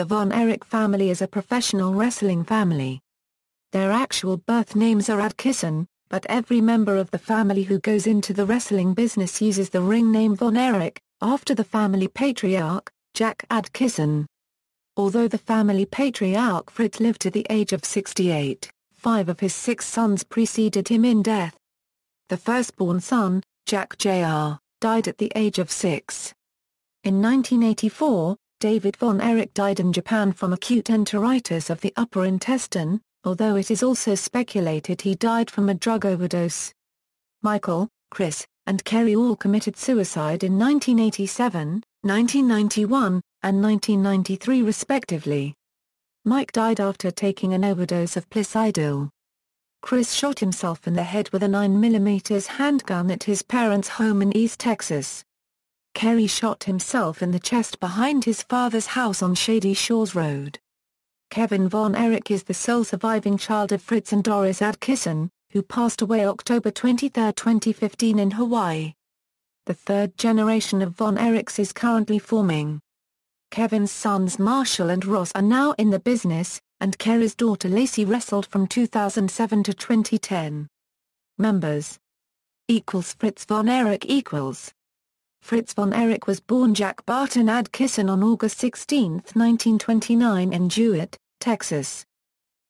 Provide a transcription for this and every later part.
The Von Erich family is a professional wrestling family. Their actual birth names are Adkisson, but every member of the family who goes into the wrestling business uses the ring name Von Erich, after the family patriarch, Jack Adkisson. Although the family patriarch Fritz lived to the age of 68, 5 of his 6 sons preceded him in death. The firstborn son, Jack Jr., died at the age of 6. In 1984, David Von Erich died in Japan from acute enteritis of the upper intestine, although it is also speculated he died from a drug overdose. Michael, Chris, and Kerry all committed suicide in 1987, 1991, and 1993 respectively. Mike died after taking an overdose of Placidyl. Chris shot himself in the head with a 9mm handgun at his parents' home in East Texas. Kerry shot himself in the chest behind his father's house on Shady Shores Road. Kevin Von Erich is the sole surviving child of Fritz and Doris Adkisson, who passed away October 23, 2015 in Hawaii. The third generation of Von Erichs is currently forming. Kevin's sons Marshall and Ross are now in the business, and Kerry's daughter Lacey wrestled from 2007 to 2010. Members Fritz Von Erich Fritz Von Erich was born Jack Barton Adkisson on August 16, 1929 in Jewett, Texas.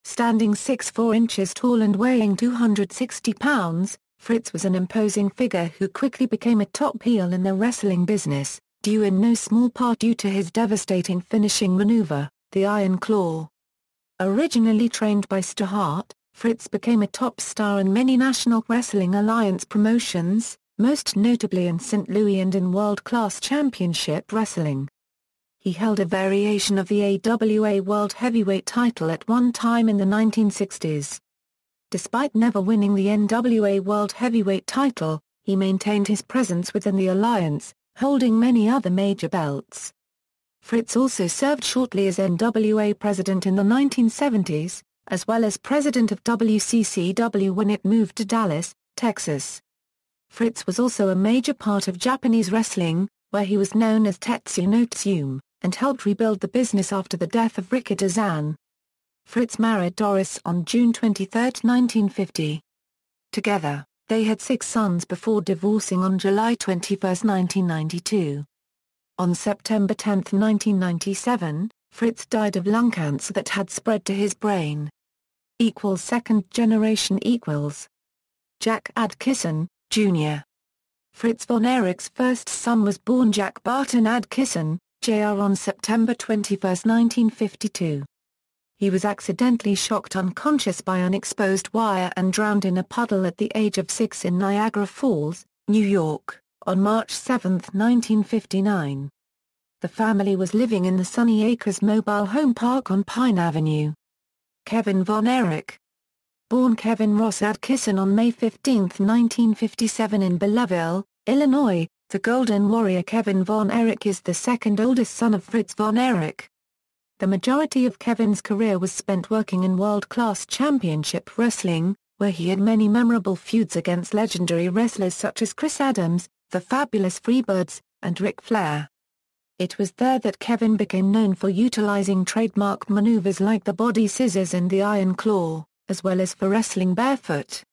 Standing 6'4" inches tall and weighing 260 pounds, Fritz was an imposing figure who quickly became a top heel in the wrestling business, due in no small part to his devastating finishing maneuver, the Iron Claw. Originally trained by Stu Hart, Fritz became a top star in many National Wrestling Alliance promotions, most notably in St. Louis and in World Class Championship Wrestling. He held a variation of the AWA World Heavyweight title at one time in the 1960s. Despite never winning the NWA World Heavyweight title, he maintained his presence within the alliance, holding many other major belts. Fritz also served shortly as NWA president in the 1970s, as well as president of WCCW when it moved to Dallas, Texas. Fritz was also a major part of Japanese wrestling, where he was known as Tetsu no Tsume, and helped rebuild the business after the death of Rikita Zan. Fritz married Doris on June 23, 1950. Together, they had 6 sons before divorcing on July 21, 1992. On September 10, 1997, Fritz died of lung cancer that had spread to his brain. Second generation Jack Adkisson, Jr. Fritz Von Erich's first son was born Jack Barton Adkisson, Jr. on September 21, 1952. He was accidentally shocked unconscious by an exposed wire and drowned in a puddle at the age of 6 in Niagara Falls, New York, on March 7, 1959. The family was living in the Sunny Acres mobile home park on Pine Avenue. Kevin Von Erich. Born Kevin Ross Adkisson on May 15, 1957 in Belleville, Illinois, the Golden Warrior Kevin Von Erich is the second oldest son of Fritz Von Erich. The majority of Kevin's career was spent working in world-class championship wrestling, where he had many memorable feuds against legendary wrestlers such as Chris Adams, the Fabulous Freebirds, and Ric Flair. It was there that Kevin became known for utilizing trademark maneuvers like the body scissors and the Iron Claw, as well as for wrestling barefoot.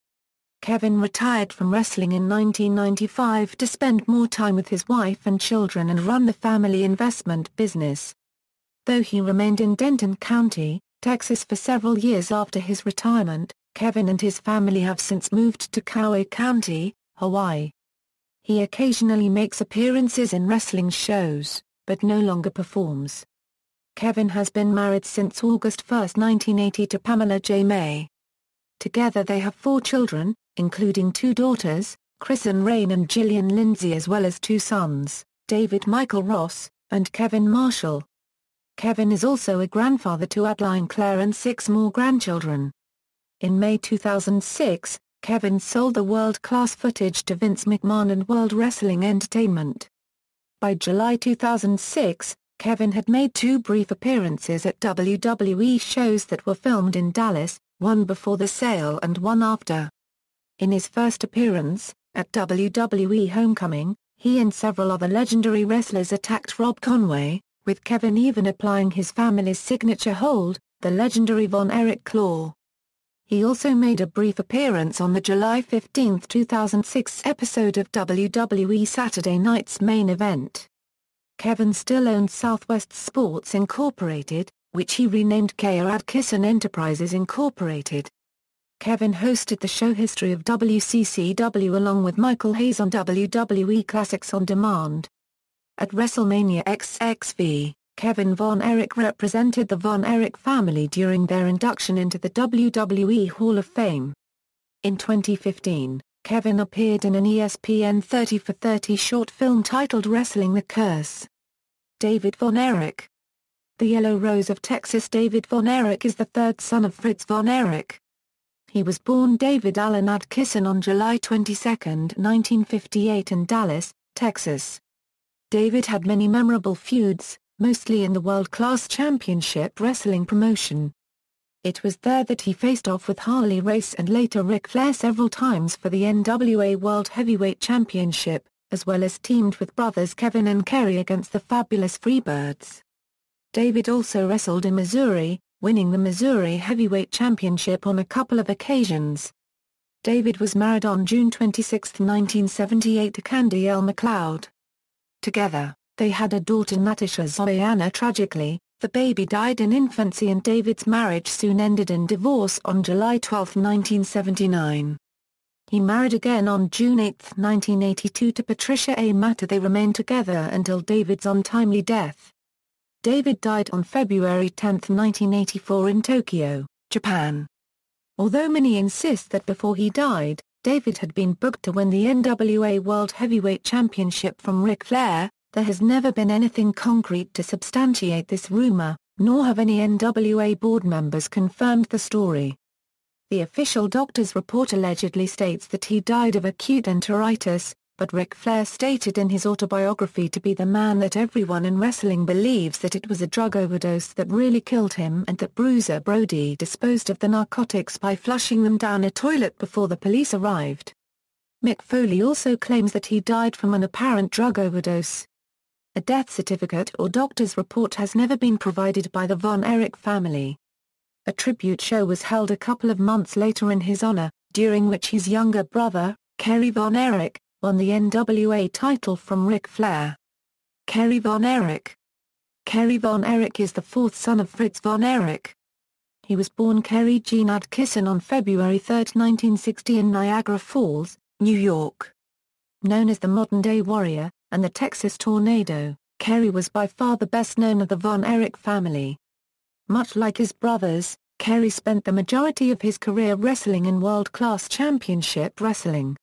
Kevin retired from wrestling in 1995 to spend more time with his wife and children and run the family investment business. Though he remained in Denton County, Texas for several years after his retirement, Kevin and his family have since moved to Kauai County, Hawaii. He occasionally makes appearances in wrestling shows, but no longer performs. Kevin has been married since August 1, 1980 to Pamela J. May. Together they have 4 children, including 2 daughters, Kristen Rain and Gillian Lindsay, as well as 2 sons, David Michael Ross, and Kevin Marshall. Kevin is also a grandfather to Adeline Claire and 6 more grandchildren. In May 2006, Kevin sold the world-class footage to Vince McMahon and World Wrestling Entertainment. By July 2006, Kevin had made 2 brief appearances at WWE shows that were filmed in Dallas, one before the sale and one after. In his first appearance, at WWE Homecoming, he and several other legendary wrestlers attacked Rob Conway, with Kevin even applying his family's signature hold, the legendary Von Erich claw. He also made a brief appearance on the July 15, 2006 episode of WWE Saturday Night's Main Event. Kevin still owned Southwest Sports Incorporated, which he renamed Kerry Adkisson Enterprises Incorporated. Kevin hosted the show History of WCCW along with Michael Hayes on WWE Classics on Demand. At WrestleMania XXV, Kevin Von Erich represented the Von Erich family during their induction into the WWE Hall of Fame. In 2015, Kevin appeared in an ESPN 30 for 30 short film titled Wrestling the Curse. David Von Erich. The Yellow Rose of Texas. David Von Erich is the third son of Fritz Von Erich. He was born David Allen Adkisson on July 22, 1958 in Dallas, Texas. David had many memorable feuds, mostly in the World Class Championship Wrestling promotion. It was there that he faced off with Harley Race and later Ric Flair several times for the NWA World Heavyweight Championship, as well as teamed with brothers Kevin and Kerry against the Fabulous Freebirds. David also wrestled in Missouri, winning the Missouri Heavyweight Championship on a couple of occasions. David was married on June 26, 1978 to Candy L. McLeod. Together, they had a daughter Natasha Zoeanna. Tragically, the baby died in infancy and David's marriage soon ended in divorce on July 12, 1979. He married again on June 8, 1982 to Patricia A. Matter. They remained together until David's untimely death. David died on February 10, 1984 in Tokyo, Japan. Although many insist that before he died, David had been booked to win the NWA World Heavyweight Championship from Ric Flair, there has never been anything concrete to substantiate this rumor, nor have any NWA board members confirmed the story. The official doctor's report allegedly states that he died of acute enteritis, but Ric Flair stated in his autobiography to be the man that everyone in wrestling believes that it was a drug overdose that really killed him and that Bruiser Brody disposed of the narcotics by flushing them down a toilet before the police arrived. Mick Foley also claims that he died from an apparent drug overdose. A death certificate or doctor's report has never been provided by the Von Erich family. A tribute show was held a couple of months later in his honor, during which his younger brother, Kerry Von Erich, won the NWA title from Ric Flair. Kerry Von Erich. Kerry Von Erich is the fourth son of Fritz Von Erich. He was born Kerry Jean Adkisson on February 3, 1960 in Niagara Falls, New York. Known as the modern-day Warrior, and the Texas Tornado, Kerry was by far the best known of the Von Erich family. Much like his brothers, Kerry spent the majority of his career wrestling in world-class championship wrestling.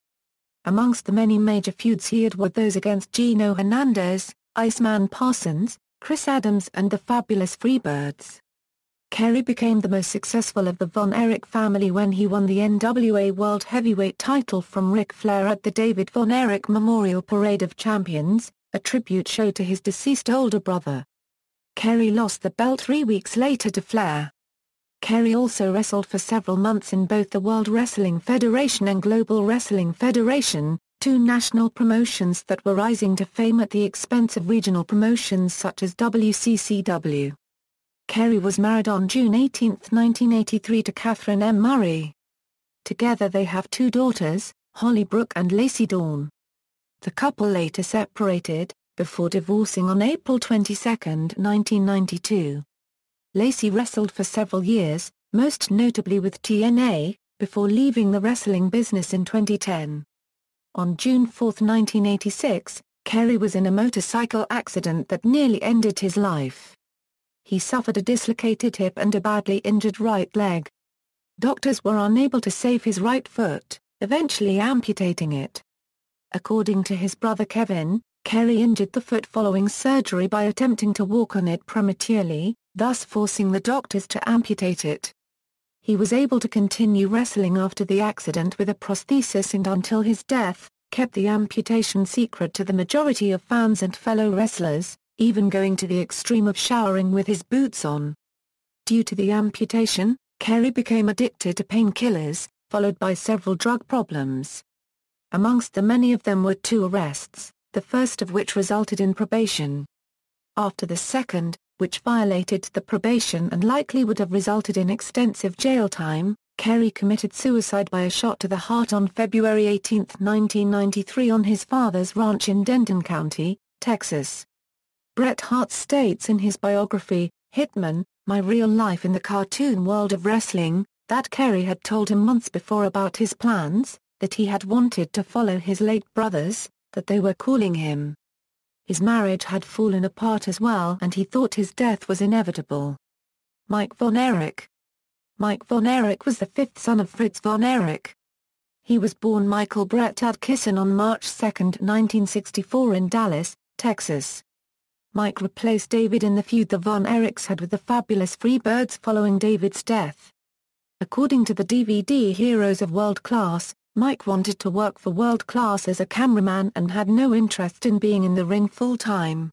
Amongst the many major feuds he had were those against Gino Hernandez, Iceman Parsons, Chris Adams and the Fabulous Freebirds. Kerry became the most successful of the Von Erich family when he won the NWA World Heavyweight title from Ric Flair at the David Von Erich Memorial Parade of Champions, a tribute show to his deceased older brother. Kerry lost the belt 3 weeks later to Flair. Kerry also wrestled for several months in both the World Wrestling Federation and Global Wrestling Federation, two national promotions that were rising to fame at the expense of regional promotions such as WCCW. Kerry was married on June 18, 1983 to Catherine M. Murray. Together they have two daughters, Holly Brooke and Lacey Dawn. The couple later separated, before divorcing on April 22, 1992. Lacey wrestled for several years, most notably with TNA, before leaving the wrestling business in 2010. On June 4, 1986, Kerry was in a motorcycle accident that nearly ended his life. He suffered a dislocated hip and a badly injured right leg. Doctors were unable to save his right foot, eventually amputating it. According to his brother Kevin, Kerry injured the foot following surgery by attempting to walk on it prematurely, thus forcing the doctors to amputate it. He was able to continue wrestling after the accident with a prosthesis and until his death, kept the amputation secret to the majority of fans and fellow wrestlers, even going to the extreme of showering with his boots on. Due to the amputation, Kerry became addicted to painkillers, followed by several drug problems. Amongst the many of them were 2 arrests, the first of which resulted in probation. After the second, which violated the probation and likely would have resulted in extensive jail time, Kerry committed suicide by a shot to the heart on February 18, 1993 on his father's ranch in Denton County, Texas. Bret Hart states in his biography, Hitman, My Real Life in the Cartoon World of Wrestling, that Kerry had told him months before about his plans, that he had wanted to follow his late brothers, that they were calling him. His marriage had fallen apart as well and he thought his death was inevitable. Mike Von Erich. Mike Von Erich was the fifth son of Fritz Von Erich. He was born Michael Brett Adkisson on March 2, 1964 in Dallas, Texas. Mike replaced David in the feud the Von Erichs had with the Fabulous Freebirds following David's death. According to the DVD Heroes of World Class, Mike wanted to work for World Class as a cameraman and had no interest in being in the ring full-time.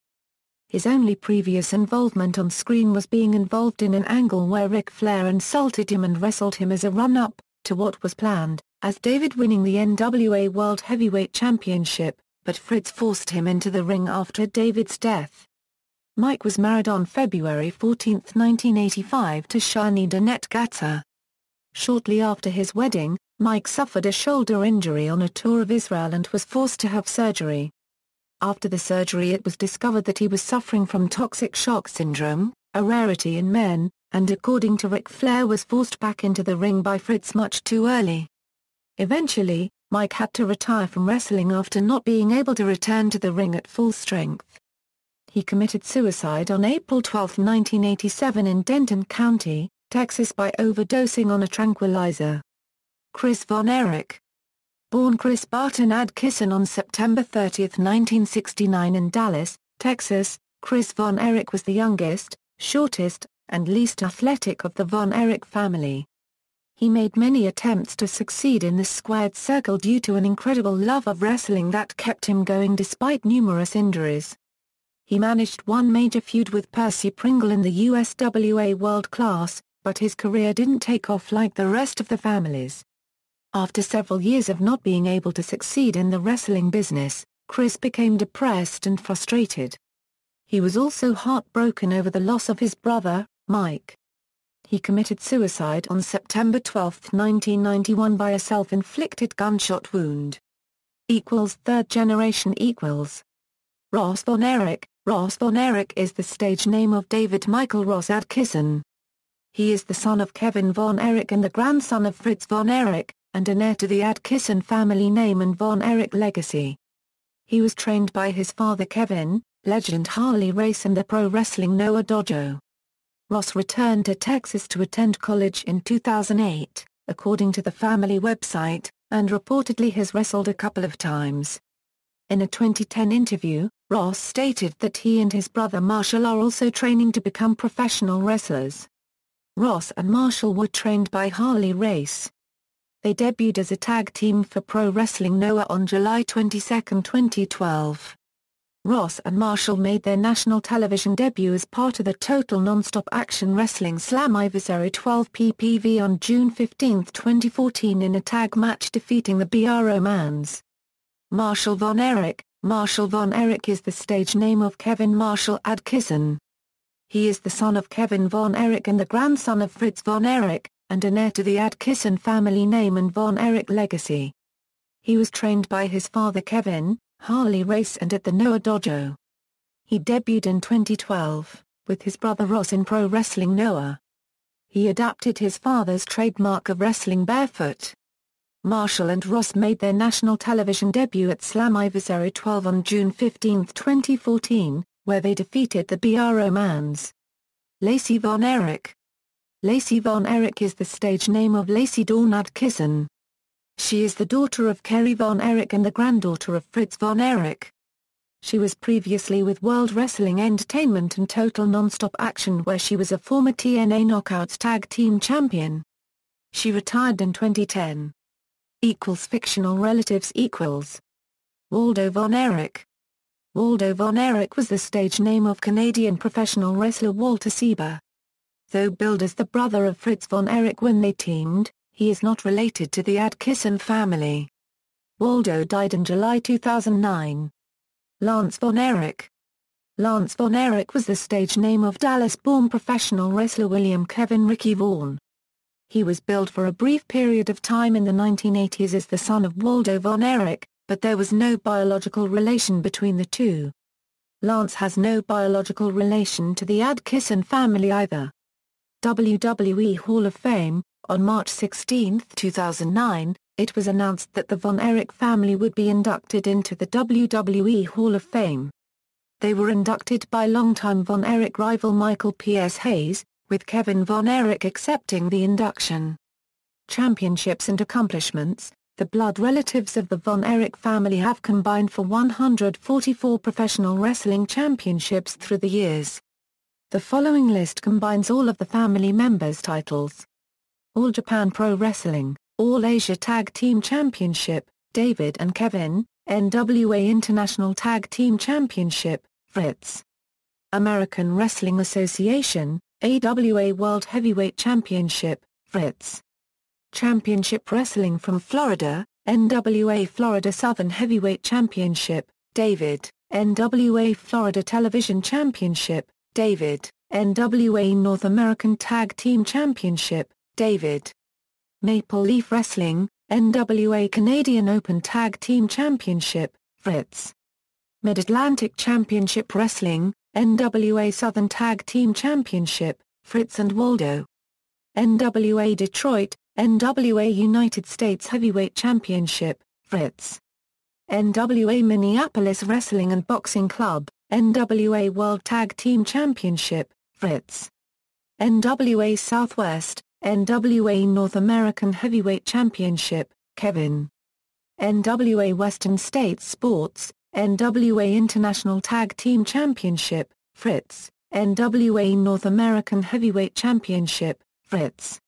His only previous involvement on screen was being involved in an angle where Ric Flair insulted him and wrestled him as a run-up to what was planned, as David winning the NWA World Heavyweight Championship, but Fritz forced him into the ring after David's death. Mike was married on February 14, 1985 to Shani Danette Gatza. Shortly after his wedding, Mike suffered a shoulder injury on a tour of Israel and was forced to have surgery. After the surgery it was discovered that he was suffering from toxic shock syndrome, a rarity in men, and according to Ric Flair was forced back into the ring by Fritz much too early. Eventually, Mike had to retire from wrestling after not being able to return to the ring at full strength. He committed suicide on April 12, 1987 in Denton County, Texas by overdosing on a tranquilizer. Chris Von Erich. Born Chris Barton Adkisson on September 30, 1969 in Dallas, Texas, Chris Von Erich was the youngest, shortest, and least athletic of the Von Erich family. He made many attempts to succeed in the squared circle due to an incredible love of wrestling that kept him going despite numerous injuries. He managed one major feud with Percy Pringle in the USWA World Class, but his career didn't take off like the rest of the families. After several years of not being able to succeed in the wrestling business, Chris became depressed and frustrated. He was also heartbroken over the loss of his brother, Mike. He committed suicide on September 12, 1991 by a self-inflicted gunshot wound. Third generation. Ross Von Erich. Ross Von Erich is the stage name of David Michael Ross Adkisson. He is the son of Kevin Von Erich and the grandson of Fritz Von Erich, and an heir to the Adkisson family name and Von Erich legacy. He was trained by his father Kevin, legend Harley Race and the pro wrestling Noah Dojo. Ross returned to Texas to attend college in 2008, according to the family website, and reportedly has wrestled a couple of times. In a 2010 interview, Ross stated that he and his brother Marshall are also training to become professional wrestlers. Ross and Marshall were trained by Harley Race. They debuted as a tag team for Pro Wrestling Noah on July 22, 2012. Ross and Marshall made their national television debut as part of the Total Nonstop Action Wrestling Slammiversary 12 PPV on June 15, 2014 in a tag match defeating the BRO Mans. Marshall Von Erich. Marshall Von Erich is the stage name of Kevin Marshall Adkisson. He is the son of Kevin Von Erich and the grandson of Fritz Von Erich, and an heir to the Adkisson family name and Von Erich legacy. He was trained by his father Kevin, Harley Race and at the Noah Dojo. He debuted in 2012, with his brother Ross in Pro Wrestling Noah. He adapted his father's trademark of wrestling barefoot. Marshall and Ross made their national television debut at Slammiversary 12 on June 15, 2014, where they defeated the BRO Mans. Lacey Von Erich. Lacey Von Erich is the stage name of Lacey Dawn Adkisson. She is the daughter of Kerry Von Erich and the granddaughter of Fritz Von Erich. She was previously with World Wrestling Entertainment and Total Nonstop Action where she was a former TNA Knockouts Tag Team Champion. She retired in 2010. Fictional relatives. Waldo Von Erich. Waldo Von Erich was the stage name of Canadian professional wrestler Walter Sieber. Though billed as the brother of Fritz Von Erich when they teamed, he is not related to the Adkisson family. Waldo died in July 2009. Lance Von Erich. Lance Von Erich was the stage name of Dallas-born professional wrestler William Kevin Ricky Vaughn. He was billed for a brief period of time in the 1980s as the son of Waldo Von Erich, but there was no biological relation between the two. Lance has no biological relation to the Adkisson family either. WWE Hall of Fame. On March 16, 2009, it was announced that the Von Erich family would be inducted into the WWE Hall of Fame. They were inducted by longtime Von Erich rival Michael P.S. Hayes, with Kevin Von Erich accepting the induction. Championships and accomplishments. The blood relatives of the Von Erich family have combined for 144 professional wrestling championships through the years. The following list combines all of the family members' titles. All Japan Pro Wrestling, All Asia Tag Team Championship, David and Kevin, NWA International Tag Team Championship, Fritz. American Wrestling Association, AWA World Heavyweight Championship, Fritz. Championship Wrestling from Florida, NWA Florida Southern Heavyweight Championship, David, NWA Florida Television Championship, David, NWA North American Tag Team Championship, David. Maple Leaf Wrestling, NWA Canadian Open Tag Team Championship, Fritz. Mid-Atlantic Championship Wrestling, NWA Southern Tag Team Championship, Fritz and Waldo. NWA Detroit, NWA United States Heavyweight Championship, Fritz. NWA Minneapolis Wrestling and Boxing Club, NWA World Tag Team Championship, Fritz. NWA Southwest, NWA North American Heavyweight Championship, Kevin. NWA Western States Sports, NWA International Tag Team Championship, Fritz. NWA North American Heavyweight Championship, Fritz.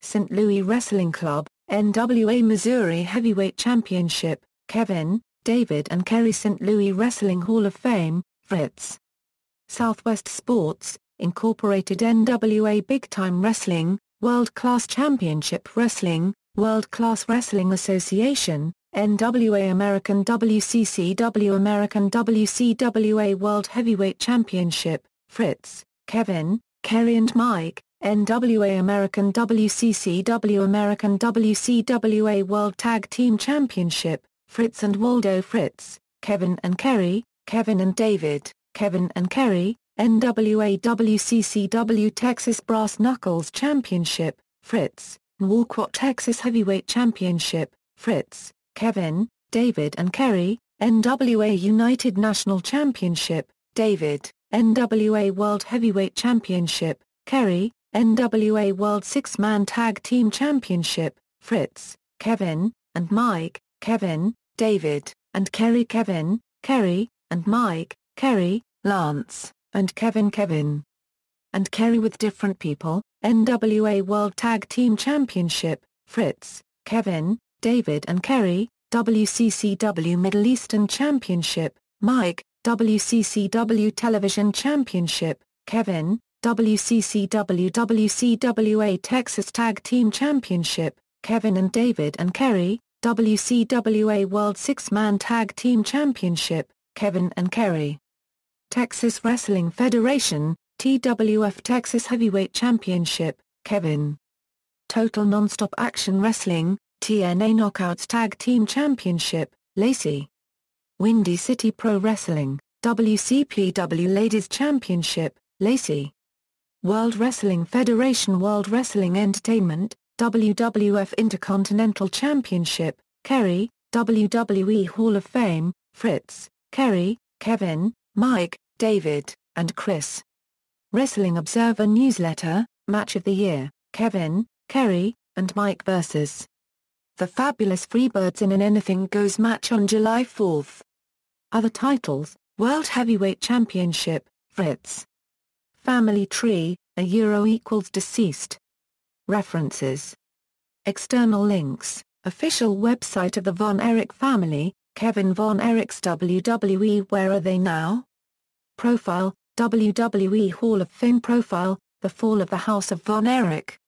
St. Louis Wrestling Club, NWA Missouri Heavyweight Championship, Kevin, David and Kerry. St. Louis Wrestling Hall of Fame, Fritz. Southwest Sports, Incorporated. NWA Big Time Wrestling, World Class Championship Wrestling, World Class Wrestling Association, NWA American WCCW American WCWA World Heavyweight Championship, Fritz, Kevin, Kerry and Mike, NWA American WCCW American WCWA World Tag Team Championship, Fritz and Waldo. Fritz, Kevin and Kerry, Kevin and David, Kevin and Kerry. NWA WCCW Texas Brass Knuckles Championship, Fritz. Walcott Texas Heavyweight Championship, Fritz, Kevin, David and Kerry. NWA United National Championship, David. NWA World Heavyweight Championship, Kerry. NWA World Six-Man Tag Team Championship, Fritz, Kevin, and Mike, Kevin, David, and Kerry. Kevin, Kerry, and Mike, Kerry, Lance, and Kevin. Kevin and Kerry with different people. NWA World Tag Team Championship, Fritz, Kevin, David and Kerry. WCCW Middle Eastern Championship, Mike. WCCW Television Championship, Kevin. WCCW WCWA Texas Tag Team Championship, Kevin and David and Kerry. WCWA World Six-Man Tag Team Championship, Kevin and Kerry. Texas Wrestling Federation, TWF Texas Heavyweight Championship, Kevin. Total Nonstop Action Wrestling, TNA Knockouts Tag Team Championship, Lacey. Windy City Pro Wrestling, WCPW Ladies Championship, Lacey. World Wrestling Federation World Wrestling Entertainment, WWF Intercontinental Championship, Kerry. WWE Hall of Fame, Fritz, Kerry, Kevin, Mike, David, and Chris. Wrestling Observer Newsletter, Match of the Year, Kevin, Kerry, and Mike vs. The Fabulous Freebirds in an Anything Goes match on July 4. Other titles, World Heavyweight Championship, Fritz. Family Tree, = deceased. References. External links, official website of the Von Erich family, Kevin Von Erich's WWE Where Are They Now? Profile, WWE Hall of Fame Profile, The Fall of the House of Von Erich.